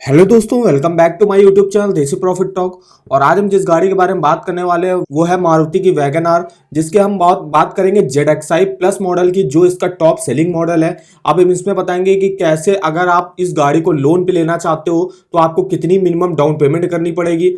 Hello दोस्तों, welcome back to my YouTube channel Desi profit talk. और आज हम जिस गाड़ी के बारे में बात करने वाले हैं वो है मारुति की वैगन आर, जिसके हम बात करेंगे ZXi प्लस मॉडल की, जो इसका टॉप सेलिंग मॉडल है। अब हम इसमें बताएंगे कि कैसे अगर आप इस गाड़ी को लोन पे लेना चाहते हो तो आपको कितनी मिनिमम डाउन पेमेंट करनी पड़ेगी,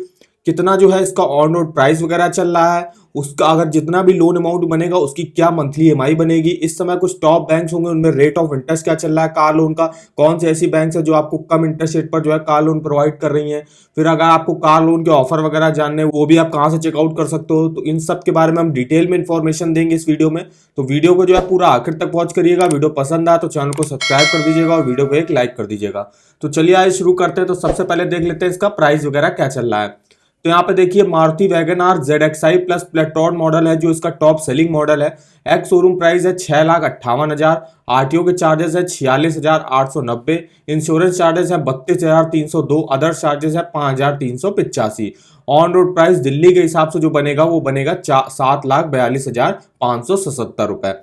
कितना जो है इसका ऑन रोड प्राइस वगैरह चल रहा है, उसका अगर जितना भी लोन अमाउंट बनेगा उसकी क्या मंथली ईएमआई बनेगी। इस समय कुछ टॉप बैंक्स होंगे, उनमें रेट ऑफ इंटरेस्ट क्या चल रहा है कार लोन का, कौन सी ऐसी बैंक्स है जो आपको कम इंटरेस्ट रेट पर जो है कार लोन प्रोवाइड कर रही हैं। फिर अगर आपको कार लोन के ऑफर वगैरह जानने वो भी आप कहाँ से चेकआउट कर सकते हो, तो इन सब के बारे में हम डिटेल में इंफॉर्मेशन देंगे इस वीडियो में। तो वीडियो को जो है पूरा आखिर तक वॉच करिएगा। वीडियो पसंद आया तो चैनल को सब्सक्राइब कर दीजिएगा और वीडियो को एक लाइक कर दीजिएगा। तो चलिए आज शुरू करते हैं। तो सबसे पहले देख लेते हैं इसका प्राइस वगैरह क्या चल रहा है। तो यहाँ पे देखिए Maruti wagon R ZXi plus प्लेटॉन मॉडल है, जो इसका टॉप सेलिंग मॉडल है। एक्स शोरूम प्राइस है 6,58,000। आरटीओ के चार्जेस है 46,890। इंश्योरेंस चार्जेस है 32,302। अदर चार्जेस है 5,385। ऑन रोड प्राइस दिल्ली के हिसाब से जो बनेगा वो बनेगा 7,42,577 रुपए।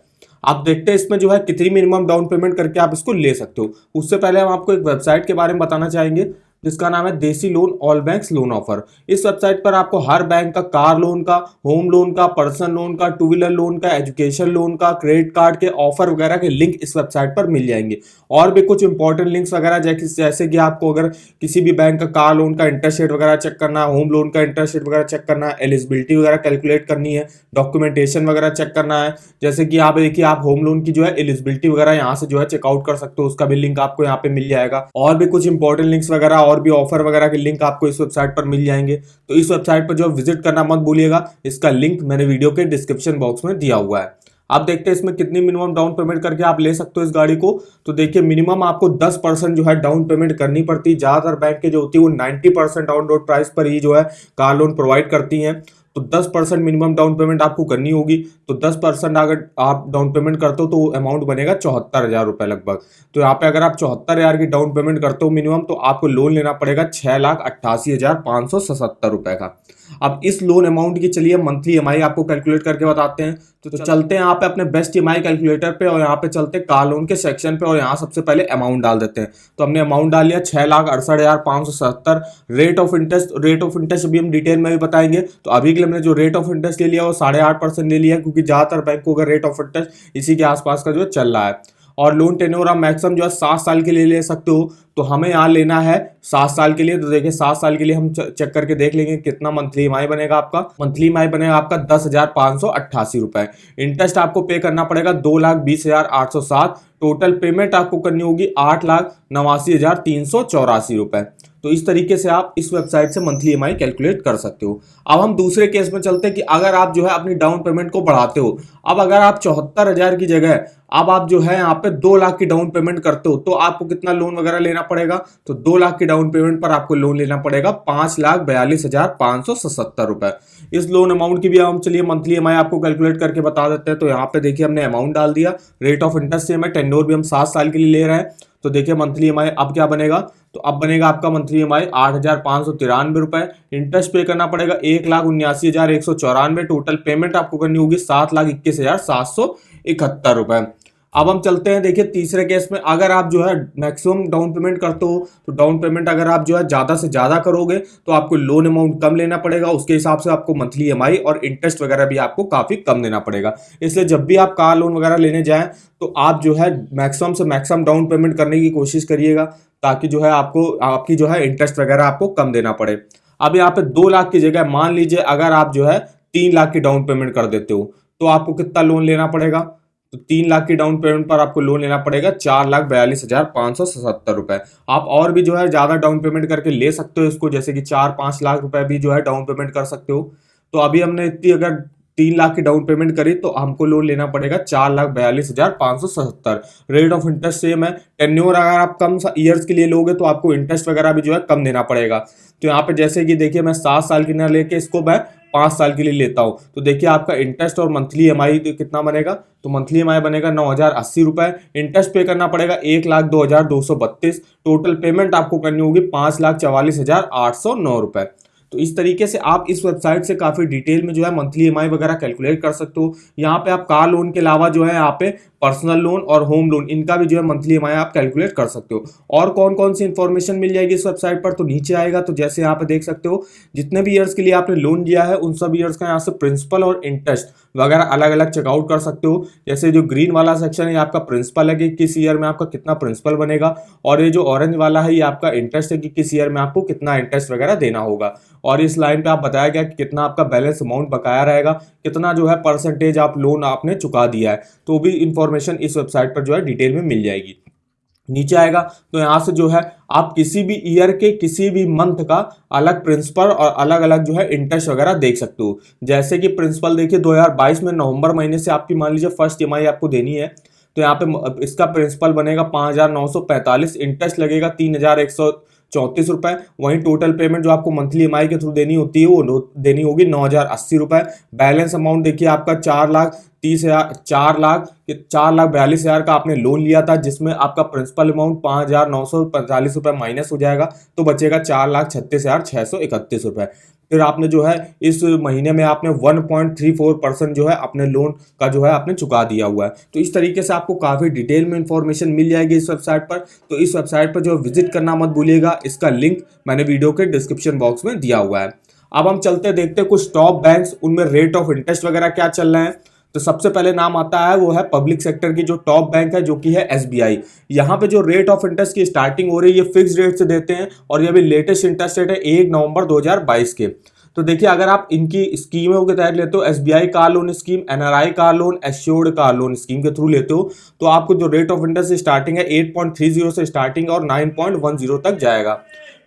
आप देखते हैं इसमें जो है कितनी मिनिमम डाउन पेमेंट करके आप इसको ले सकते हो। उससे पहले हम आपको एक वेबसाइट के बारे में बताना चाहेंगे जिसका नाम है देसी loan all banks loan offer. इस वेबसाइट पर आपको हर बैंक का कार लोन का, होम लोन का, पर्सनल लोन का, टू व्हीलर लोन का, एजुकेशन लोन का, क्रेडिट कार्ड के ऑफर वगैरह के लिंक इस वेबसाइट पर मिल जाएंगे। और भी कुछ इंपॉर्टेंट लिंक्स वगैरह जैसे कि आपको अगर किसी भी बैंक का कार लोन का इंटरेस्ट रेट वगैरह चेक करना है, होम लोन का इंटरेस्ट रेट वगैरह चेक करना है, एलिजिबिलिटी वगैरह कैलकुलेट करनी है, डॉक्यूमेंटेशन वगैरह चेक करना है। जैसे कि यहाँ पे देखिए आप होम लोन की जो है एलिजिबिलिटी वगैरह यहाँ से जो है चेकआउट कर सकते हो, उसका भी लिंक आपको यहाँ पे मिल जाएगा। और भी कुछ इंपॉर्टेंट लिंक्स वगैरह और भी ऑफर वगैरह के लिंक आपको इस वेबसाइट पर मिल जाएंगे। तो इस वेबसाइट पर जो विजिट करना मत भूलिएगा, इसका लिंक मैंने वीडियो के डिस्क्रिप्शन बॉक्स में दिया हुआ है। आप देखते हैं इसमें कितनी मिनिमम डाउन पेमेंट करके आप ले सकते हो इस गाड़ी को। तो देखिए मिनिमम आपको 10% जो है डाउन पेमेंट करनी पड़ती है। ज्यादातर बैंक के जो होती है वो 90% ऑन रोड प्राइस पर ही जो है कार लोन प्रोवाइड करती हैं। तो 10% मिनिमम डाउन पेमेंट आपको करनी होगी। तो 10% अगर आप डाउन पेमेंट करते हो तो अमाउंट बनेगा 74,000 रुपए लगभग। तो यहाँ पे अगर आप 74,000 की डाउन पेमेंट करते हो मिनिमम, तो आपको लोन लेना पड़ेगा 6,88,577 रुपए का। अब इस लोन अमाउंट की चलिए मंथली ईएमआई आपको कैलकुलेट करके बताते हैं। तो चलते हैं यहाँ पे अपने बेस्ट ईएमआई कैलकुलेटर पे और यहाँ पे चलते हैं कार लोन के सेक्शन पे और यहाँ सबसे पहले अमाउंट डाल देते हैं। तो हमने अमाउंट डाल लिया 6,68,577। रेट ऑफ इंटरेस्ट अभी हम डिटेल में भी बताएंगे। तो अभी के लिए हमने जो रेट ऑफ इंटरेस्ट ले लिया वो 8.5% ले लिया, क्योंकि ज्यादातर बैंक को अगर रेट ऑफ इंटरेस्ट इसी के आसपास का जो चल रहा है। और लोन टेन्योर आप मैक्सिमम जो है 7 साल के लिए ले सकते हो। तो हमें यहाँ लेना है 7 साल के लिए। तो देखिए 7 साल के लिए हम चेक करके देख लेंगे कितना मंथली ईएमआई बनेगा आपका। मंथली ईएमआई बनेगा आपका 10,588 रुपए। इंटरेस्ट आपको पे करना पड़ेगा 2,20,807। टोटल पेमेंट आपको करनी होगी 8,89,384 रुपए। तो इस तरीके से आप इस वेबसाइट से मंथली ईएमआई कैलकुलेट कर सकते हो। अब हम दूसरे केस में चलते हैं कि अगर आप जो है अपनी डाउन पेमेंट को बढ़ाते हो। अब अगर आप 74,000 की जगह अब आप जो है यहाँ पे 2 लाख की डाउन पेमेंट करते हो, तो आपको कितना लोन वगैरह लेना पड़ेगा। तो 2 लाख की डाउन पेमेंट पर आपको लोन लेना पड़ेगा 5,42,577 रुपए। इस लोन अमाउंट की भी हम चलिए मंथली ईएमआई आपको कैलकुलेट करके बता देते हैं। तो यहाँ पे देखिए हमने अमाउंट डाल दिया, रेट ऑफ इंटरेस्ट से हमें टेन्योर भी हम 7 साल के लिए ले रहे हैं। तो देखिए मंथली ईएमआई अब क्या बनेगा। तो अब बनेगा आपका मंथली ईएमआई 8,593 रुपए। इंटरेस्ट पे करना पड़ेगा 1,79,194। टोटल पेमेंट आपको करनी होगी 7,21,771 रुपए। अब हम चलते हैं देखिए तीसरे केस में। अगर आप जो है मैक्सिमम डाउन पेमेंट करते हो, तो डाउन पेमेंट अगर आप जो है ज्यादा से ज्यादा करोगे तो आपको लोन अमाउंट कम लेना पड़ेगा। उसके हिसाब से आपको मंथली ईएमआई और इंटरेस्ट वगैरह भी आपको काफी कम देना पड़ेगा। इसलिए जब भी आप कार लोन वगैरह लेने जाएं तो आप जो है मैक्सिमम से मैक्सिमम डाउन पेमेंट करने की कोशिश करिएगा, ताकि जो है आपकी जो है इंटरेस्ट वगैरह आपको कम देना पड़े। अब यहाँ पे 2 लाख की जगह मान लीजिए अगर आप जो है 3 लाख की डाउन पेमेंट कर देते हो, तो आपको कितना लोन लेना पड़ेगा। तो 3 लाख की डाउन पेमेंट पर आपको लोन लेना पड़ेगा 4,42,577 रुपए। आप और भी जो है ज्यादा डाउन पेमेंट करके ले सकते हो इसको, जैसे कि 4-5 लाख रुपए भी जो है डाउन पेमेंट कर सकते हो। तो अभी हमने इतनी अगर 3 लाख की डाउन पेमेंट करी तो हमको लोन लेना पड़ेगा 4,42,577। रेट ऑफ इंटरेस्ट सेम है। टेन्योर अगर आप कम ईयर्स के लिए लोगे तो आपको इंटरेस्ट वगैरह भी जो है कम देना पड़ेगा। तो यहाँ पे जैसे कि देखिए मैं 7 साल की ना लेके इसको मैं 5 साल के लिए लेता हूँ, तो देखिए आपका इंटरेस्ट और मंथली ईएमआई कितना बनेगा। तो मंथली ईएमआई बनेगा 9,080 रुपए। इंटरेस्ट पे करना पड़ेगा 1,02,232। टोटल पेमेंट आपको करनी होगी 5,44,809 रुपए। तो इस तरीके से आप इस वेबसाइट से काफी डिटेल में जो है मंथली ईएमआई वगैरह कैलकुलेट कर सकते हो। यहाँ पे आप कार लोन के अलावा जो है यहाँ पे पर्सनल लोन और होम लोन, इनका भी जो है मंथली ईएमआई आप कैलकुलेट कर सकते हो। और कौन कौन सी इन्फॉर्मेशन मिल जाएगी इस वेबसाइट पर, तो नीचे आएगा तो जैसे यहाँ पे देख सकते हो जितने भी ईयर्स के लिए आपने लोन लिया है उन सब ईयर्स का यहाँ से प्रिंसिपल और इंटरेस्ट वगैरह अलग अलग चेकआउट कर सकते हो। जैसे जो ग्रीन वाला सेक्शन है ये आपका प्रिंसिपल है कि किस ईयर में आपका कितना प्रिंसिपल बनेगा, और ये जो ऑरेंज वाला है ये आपका इंटरेस्ट है कि किस ईयर में आपको कितना इंटरेस्ट वगैरह देना होगा। और इस लाइन पे आप बताया गया कि कितना आपका बैलेंस अमाउंट बकाया रहेगा, कितना जो है परसेंटेज आप लोन आपने चुका दिया है, तो भी इंफॉर्मेशन इस वेबसाइट पर जो है डिटेल में मिल जाएगी। नीचे आएगा तो यहाँ से जो है आप किसी भी ईयर के किसी भी मंथ का अलग प्रिंसिपल और अलग अलग जो है इंटरेस्ट वगैरह देख सकते हो। जैसे कि प्रिंसिपल देखिए 2022 में नवंबर महीने से आपकी मान लीजिए फर्स्ट ईएमआई आपको देनी है, तो यहाँ पे इसका प्रिंसिपल बनेगा 5,945, इंटरेस्ट लगेगा 3,134 रुपए। वहीं टोटल पेमेंट जो आपको मंथली ईएमआई के थ्रू देनी होती है वो देनी होगी 9,080 रुपए। बैलेंस अमाउंट देखिए आपका 4,42,000 का आपने लोन लिया था, जिसमें आपका प्रिंसिपल अमाउंट 5,945 रुपए माइनस हो जाएगा तो बचेगा 4,36,631 रुपए। फिर आपने जो है इस महीने में आपने 1.34% जो है अपने लोन का जो है आपने चुका दिया हुआ है। तो इस तरीके से आपको काफ़ी डिटेल में इंफॉर्मेशन मिल जाएगी इस वेबसाइट पर। तो इस वेबसाइट पर जो विजिट करना मत भूलिएगा, इसका लिंक मैंने वीडियो के डिस्क्रिप्शन बॉक्स में दिया हुआ है। अब हम चलते देखते कुछ टॉप बैंक्स, उनमें रेट ऑफ इंटरेस्ट वगैरह क्या चल रहे हैं। तो सबसे पहले नाम आता है वो है पब्लिक सेक्टर की जो टॉप बैंक है जो कि है एसबीआई। यहाँ पे जो रेट ऑफ इंटरेस्ट की स्टार्टिंग हो रही है ये फिक्स रेट से देते हैं, और ये भी लेटेस्ट इंटरेस्ट रेट है 1 नवंबर 2022 के। तो देखिए अगर आप इनकी स्कीमों के तहत लेते हो, SBI car loan scheme, NRI car loan, assured car loan scheme के थ्रू लेते हो, तो आपको जो रेट ऑफ इंटरेस्ट स्टार्टिंग है 8.30 से स्टार्टिंग और 9.10 तक जाएगा।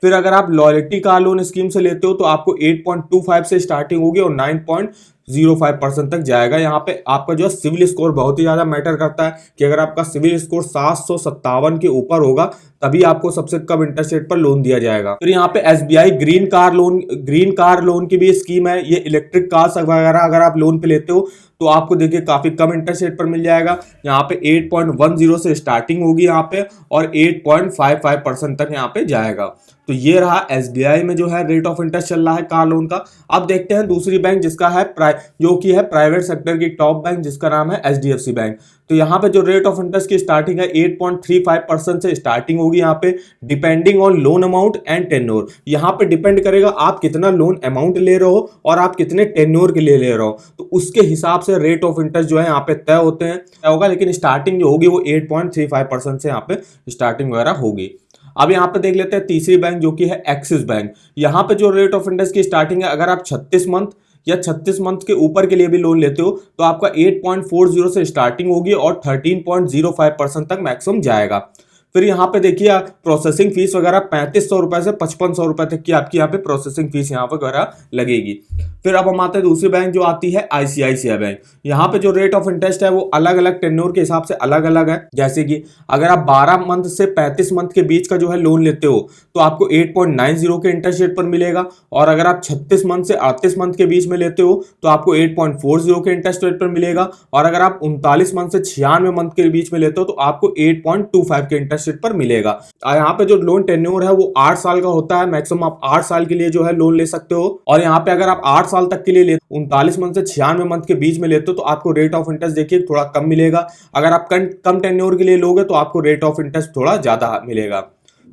फिर अगर आप लॉयल्टी कार लोन स्कीम से लेते हो तो आपको 8.25 से स्टार्टिंग होगी और 9.05% तक जाएगा। यहाँ पे आपका जो सिविल स्कोर बहुत ही ज़्यादा मैटर करता है कि अगर आपका सिविल स्कोर 757 के ऊपर होगा तभी आपको सबसे कम इंटरेस्ट रेट पर लोन दिया जाएगा। फिर यहाँ पे एसबीआई ग्रीन कार लोन की भी स्कीम है। ये इलेक्ट्रिक कार्स वगैरह अगर आप लोन पे लेते हो तो आपको देखिए काफी कम इंटरेस्ट रेट पर मिल जाएगा। यहाँ पे 8.10 से स्टार्टिंग होगी यहाँ पे और 8.55% तक यहाँ पे जाएगा। तो ये रहा एसबीआई में जो है रेट ऑफ इंटरेस्ट चल रहा है कार लोन का। अब देखते हैं दूसरी बैंक जिसका है जो कि है प्राइवेट सेक्टर की टॉप बैंक, जिसका नाम है एचडीएफसी बैंक। तो यहाँ पे जो रेट ऑफ इंटरेस्ट की स्टार्टिंग है 8.35% से स्टार्टिंग होगी यहाँ पे, depending on loan amount and tenure. यहाँ पे डिपेंड करेगा आप कितना लोन अमाउंट ले रहे हो और आप कितने टेन्योर के लिए ले रहे हो, तो उसके हिसाब से रेट ऑफ इंटरेस्ट जो है यहाँ पे तय होते हैं तय होगा। लेकिन स्टार्टिंग जो होगी वो 8.35% से यहाँ पे स्टार्टिंग वगैरह होगी। अब यहाँ पे देख लेते हैं तीसरी बैंक जो कि है एक्सिस बैंक। यहाँ पे जो रेट ऑफ इंटरेस्ट की स्टार्टिंग है, अगर आप 36 मंथ या 36 मंथ के ऊपर के लिए भी लोन लेते हो तो आपका 8.40 से स्टार्टिंग होगी और 13.05% तक मैक्सिमम जाएगा। फिर यहाँ पे देखिए प्रोसेसिंग फीस वगैरह 3500 रुपए से 5500 रुपए तक की आपकी यहाँ पे प्रोसेसिंग फीस यहाँ पे वगैरह लगेगी। फिर अब हम आते हैं दूसरी बैंक जो आती है आईसीआईसीआई बैंक। यहाँ पे जो रेट ऑफ इंटरेस्ट है वो अलग अलग टेन्योर के हिसाब से अलग अलग है। जैसे कि अगर आप 12 मंथ से 35 मंथ के बीच का जो है लोन लेते हो तो आपको 8.90 के इंटरेस्ट रेट पर मिलेगा, और अगर आप 36 मंथ से 38 मंथ के बीच में लेते हो तो आपको 8.40 के इंटरेस्ट रेट पर मिलेगा, और अगर आप 39 मंथ से 96 मंथ के बीच में लेते हो तो आपको 8.25 के इंटरेस्ट रेट पर मिलेगा। यहाँ पे जो लोन टेन्योर है वो 8 साल का होता है, मैक्सिमम आप 8 साल के लिए जो है लोन ले सकते हो। और यहाँ पे अगर आप 8 साल तक के लिए 39 मंथ से 96 मंथ के बीच में लेते हो तो आपको रेट ऑफ इंटरेस्ट देखिए थोड़ा कम मिलेगा। अगर आप कम टेन्योर के लिए लोगे तो आपको रेट ऑफ इंटरेस्ट थोड़ा ज्यादा मिलेगा।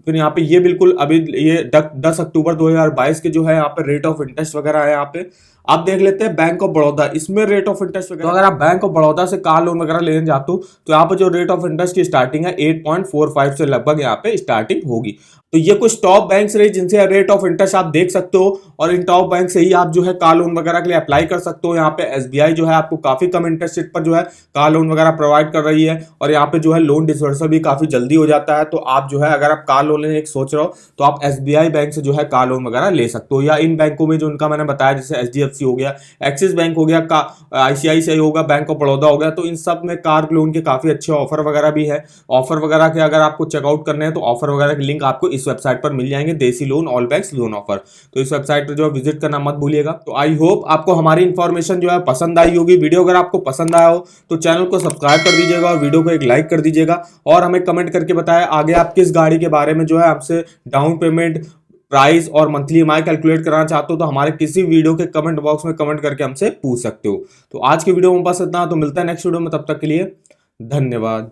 फिर यहाँ पे ये बिल्कुल अभी ये 10 अक्टूबर 2022 के जो है यहाँ पे रेट ऑफ इंटरेस्ट वगैरह है। यहाँ पे आप देख लेते हैं बैंक ऑफ बड़ौदा, इसमें रेट ऑफ इंटरेस्ट वगैरह, तो अगर आप बैंक ऑफ बड़ौदा से कार लोन वगैरह लेने जाते हो तो यहाँ पे जो रेट ऑफ इंटरेस्ट की स्टार्टिंग है 8.45 से लगभग यहाँ पे स्टार्टिंग होगी। तो ये कुछ टॉप बैंक्स रही जिनसे रेट ऑफ इंटरेस्ट आप देख सकते हो, और इन टॉप बैंक से ही आप जो है कार लोन वगैरह के लिए अप्लाई कर सकते हो। यहाँ पे एसबीआई जो है आपको काफी कम इंटरेस्ट रेट पर जो है कार लोन वगैरह प्रोवाइड कर रही है, और यहाँ पे जो है लोन डिसबर्सल भी काफी जल्दी हो जाता है। तो आप जो है अगर आप कार लोन लेने की सोच रहे हो तो आप एसबीआई बैंक से जो है कार लोन वगैरह ले सकते हो, या इन बैंकों में जो उनका मैंने बताया जैसे एचडीएफसी हो गया, एक्सिस बैंक हो गया, आईसीआईसीआई होगा, बैंक ऑफ बड़ौदा हो गया, तो इन सब में कार लोन के काफी अच्छे ऑफर वगैरह भी है। ऑफर वगैरह के अगर आपको चेकआउट करने हैं तो ऑफर वगैरह के लिंक आपको इस वेबसाइट पर मिल जाएंगे, देसी loan all banks loan offer. तो इस वेबसाइट पर जो है विजिट करना मत भूलिएगा। तो आई होप आपको हमारी इंफॉर्मेशन जो है पसंद आई होगी। वीडियो अगर आपको पसंद आया हो तो चैनल को सब्सक्राइब कर दीजिएगा और वीडियो को एक लाइक कर दीजिएगा, और हमें कमेंट करके बताएं आगे आप किस गाड़ी के बारे में जो है हमसे डाउन पेमेंट, प्राइस और मंथली ईएमआई कैलकुलेट कराना चाहते हो तो हमारे किसी वीडियो के कमेंट बॉक्स में कमेंट करके हमसे पूछ सकते हो। तो आज की वीडियो में बस इतना, तो मिलता है नेक्स्ट वीडियो में, तब तक के लिए धन्यवाद।